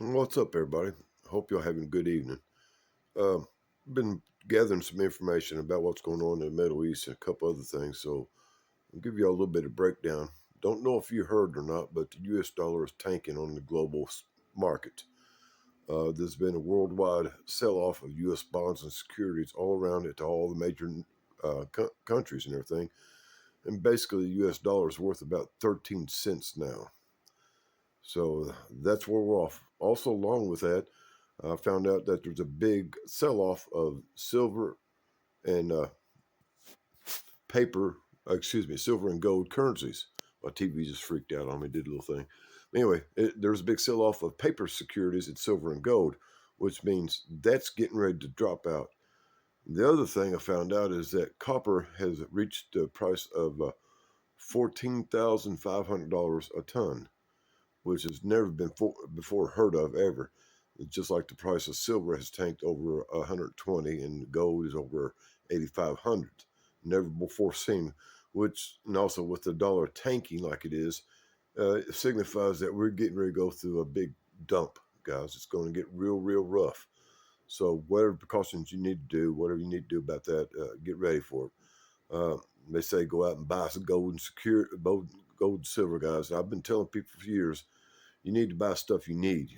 What's up, everybody? Hope you're having a good evening. Uh, been gathering some information about what's going on in the Middle East and a couple other things, so I'll give you a little bit of breakdown. Don't know if you heard or not, but the U.S. dollar is tanking on the global market. There's been a worldwide sell-off of U.S. bonds and securities all around it to all the major countries and everything, and basically the U.S. dollar is worth about 13 cents now. So that's where we're off. Also, along with that, I found out that there's a big sell-off of silver and silver and gold currencies. My TV just freaked out on me, did a little thing. Anyway, there's a big sell-off of paper securities in silver and gold, which means that's getting ready to drop out. The other thing I found out is that copper has reached the price of $14,500 a ton, which has never been before heard of ever. It's just like the price of silver has tanked over 120 and gold is over 8,500. Never before seen, which, and also with the dollar tanking like it is, it signifies that we're getting ready to go through a big dump, guys. It's going to get real rough. So whatever precautions you need to do, whatever you need to do about that, get ready for it. They say go out and buy some gold and silver, guys. I've been telling people for years, you need to buy stuff you need.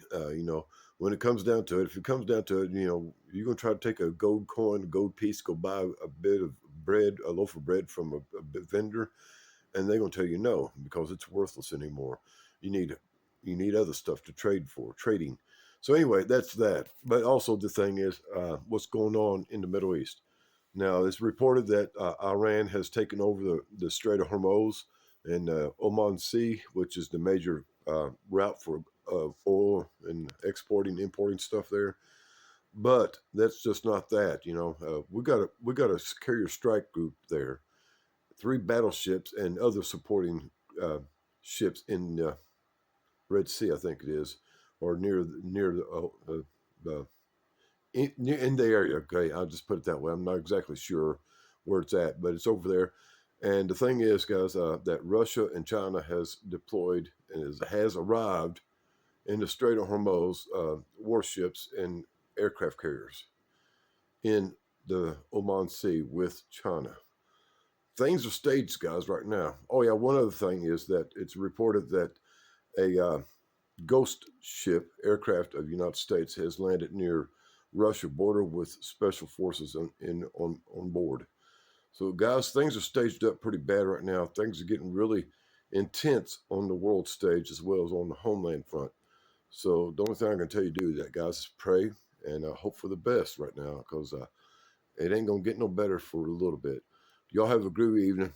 When it comes down to it, if it comes down to it, you're going to try to take a gold coin, a gold piece, go buy a bit of bread, a loaf of bread from a vendor, and they're going to tell you no because it's worthless anymore. You need other stuff to trade for, trading. So anyway, that's that. But also the thing is, what's going on in the Middle East. Now, it's reported that Iran has taken over the Strait of Hormuz and Oman Sea, which is the major route for oil and exporting, importing stuff there. But that's just not that. We got a carrier strike group there, three battleships and other supporting uh, ships in Red Sea, I think it is, or near the in the area. Okay, I'll just put it that way. I'm not exactly sure where it's at, but it's over there. And the thing is, guys, that Russia and China has deployed and has arrived in the Strait of Hormuz warships and aircraft carriers in the Oman Sea with China. Things are staged, guys, right now. Oh yeah, one other thing is that it's reported that a ghost ship aircraft of the United States has landed near Russia border with special forces on board. So, guys, things are staged up pretty bad right now. Things are getting really intense on the world stage as well as on the homeland front. So, the only thing I can tell you to do that, guys, is pray and hope for the best right now because it ain't gonna get no better for a little bit. Y'all have a groovy evening.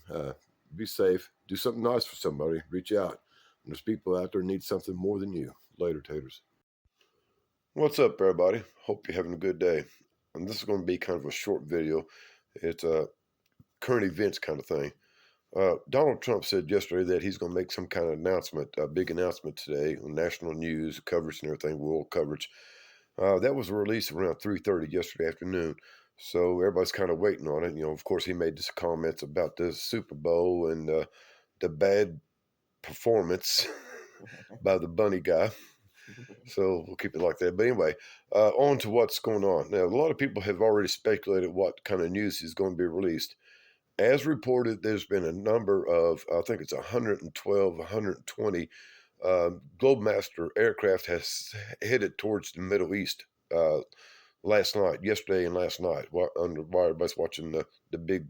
Be safe. Do something nice for somebody. Reach out. And there's people out there need something more than you. Later, taters. What's up, everybody? Hope you're having a good day. And this is going to be kind of a short video. It's a current events kind of thing. Donald Trump said yesterday that he's going to make some kind of announcement, a big announcement today on national news coverage and everything, world coverage. That was released around 3:30 yesterday afternoon. So everybody's kind of waiting on it. Of course, he made this comments about the Super Bowl and the bad performance by the bunny guy. So we'll keep it like that. But anyway, on to what's going on. Now, a lot of people have already speculated what kind of news is going to be released. As reported, there's been a number of, I think it's 112, 120 Globemaster aircraft has headed towards the Middle East yesterday and last night, while everybody's watching the big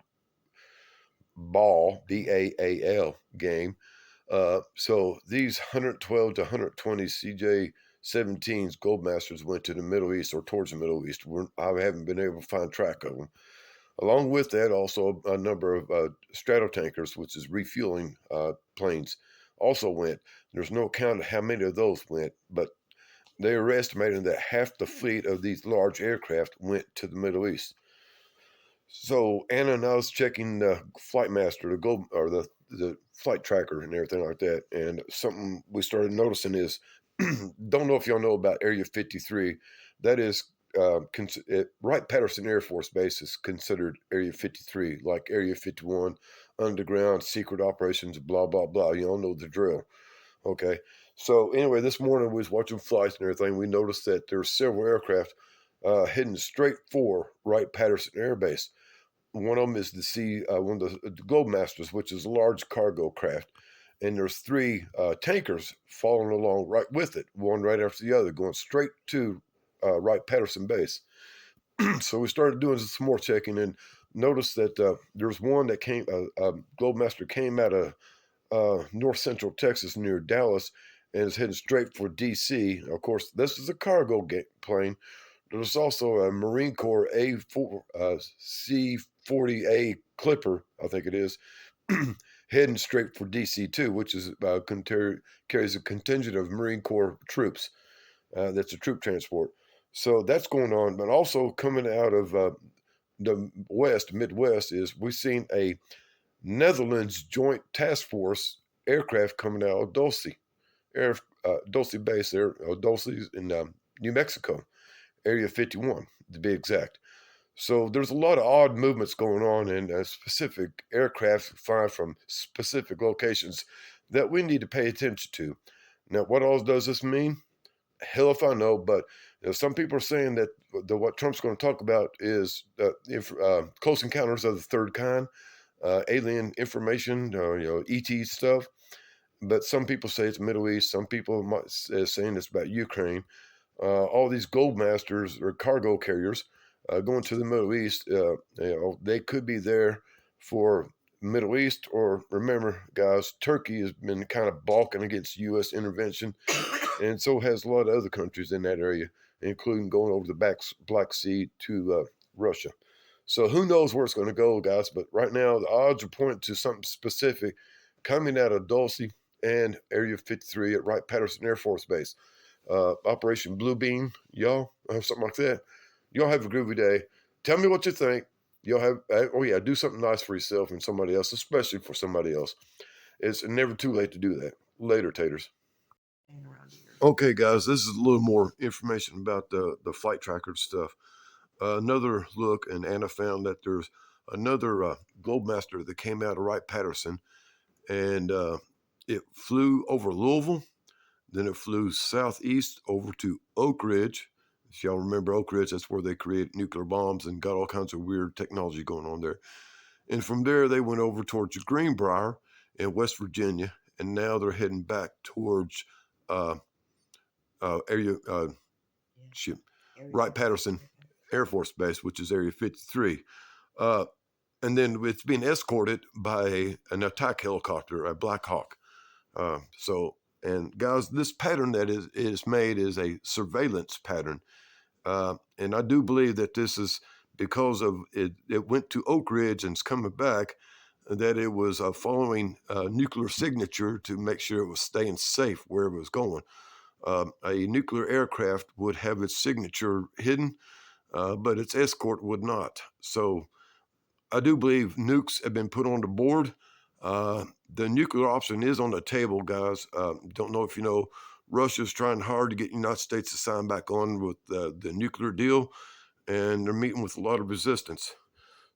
BAAL game. So these 112 to 120 CJ-17s Goldmasters went to the Middle East or towards the Middle East. I haven't been able to find track of them. Along with that, also a number of Stratotankers, which is refueling planes, also went. There's no account of how many of those went, but they are estimating that half the fleet of these large aircraft went to the Middle East. So Anna and I was checking the Flight Master, the flight tracker and everything like that, and something we started noticing is, don't know if y'all know about Area 53. That is, Wright-Patterson Air Force Base is considered Area 53, like Area 51, underground, secret operations, blah, blah, blah. You all know the drill. Okay. So anyway, this morning we was watching flights and everything. We noticed that there's several aircraft heading straight for Wright-Patterson Air Base. One of them is one of the Globemasters, which is a large cargo craft, and there's three tankers following along right with it, one right after the other, going straight to Wright-Patterson Base. So we started doing some more checking and noticed that there's one that came, Globemaster came out of north central Texas near Dallas and is heading straight for DC. Of course, this is a cargo plane. There's also a Marine Corps C-40A Clipper, I think it is, heading straight for DC too, which is carries a contingent of Marine Corps troops. That's a troop transport. So that's going on, but also coming out of the Midwest, is we've seen a Netherlands Joint Task Force aircraft coming out of Dulce Base there, Dulce in New Mexico, Area 51 to be exact. So there's a lot of odd movements going on, and specific aircraft flying from specific locations that we need to pay attention to. Now, what all does this mean? Hell if I know, but some people are saying that what Trump's going to talk about is close encounters of the third kind, alien information, ET stuff. But some people say it's Middle East. Some people might saying it's about Ukraine. All these Goldmasters or cargo carriers going to the Middle East. They could be there for Middle East, or remember, guys, Turkey has been kind of balking against U.S. intervention, and so has a lot of other countries in that area, including going over the Black Sea to Russia. So who knows where it's going to go, guys? But right now, the odds are pointing to something specific coming out of Dulce and Area 53 at Wright-Patterson Air Force Base. Operation Blue Beam, y'all, something like that. Y'all have a groovy day. Tell me what you think. Y'all have, do something nice for yourself and somebody else, especially for somebody else. It's never too late to do that. Later, taters. Okay, guys, this is a little more information about the flight tracker stuff. Another look, and Anna found that there's another Globemaster that came out of Wright-Patterson, and it flew over Louisville. Then it flew southeast over to Oak Ridge. If y'all remember Oak Ridge, that's where they create nuclear bombs and got all kinds of weird technology going on there. And from there, they went over towards Greenbrier in West Virginia, and now they're heading back towards Wright-Patterson Air Force Base, which is Area 53. And then it's being escorted by an attack helicopter, a Black Hawk. And guys, this pattern that is made is a surveillance pattern. And I do believe that this is because of it went to Oak Ridge and it's coming back, that it was following nuclear signature to make sure it was staying safe wherever it was going. A nuclear aircraft would have its signature hidden, but its escort would not. So I do believe nukes have been put on the board. The nuclear option is on the table, guys. Don't know if you know, Russia's trying hard to get the United States to sign back on with the nuclear deal, and they're meeting with a lot of resistance.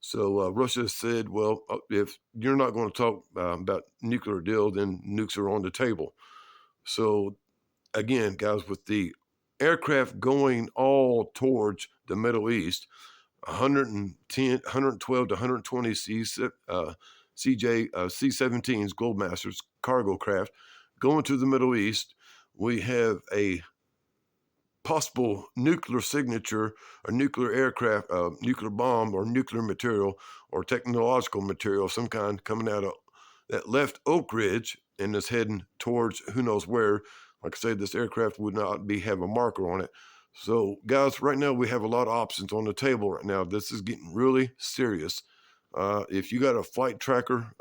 So Russia said, well, if you're not going to talk about nuclear deal, then nukes are on the table. So again, guys, with the aircraft going all towards the Middle East, 110, 112 to 120 C-17s, Globemasters, cargo craft, going to the Middle East. We have a possible nuclear signature, or nuclear aircraft, nuclear bomb, or nuclear material, or technological material of some kind coming out of that left Oak Ridge and is heading towards who knows where. Like I said, this aircraft would not have a marker on it. So, guys, right now we have a lot of options on the table right now. This is getting really serious. If you got a flight tracker,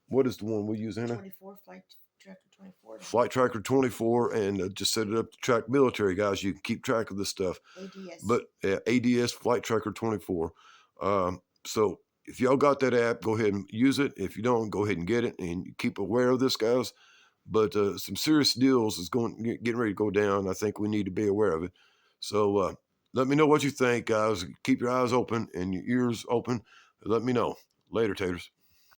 what is the one we use, Anna? 24, Flight Tracker 24. Flight Tracker 24, and just set it up to track military, guys. You can keep track of this stuff. ADS. But ADS, Flight Tracker 24. So if y'all got that app, go ahead and use it. If you don't, go ahead and get it and keep aware of this, guys. But some serious deals is getting ready to go down. I think we need to be aware of it. So let me know what you think, guys. Keep your eyes open and your ears open. Let me know. Later, taters.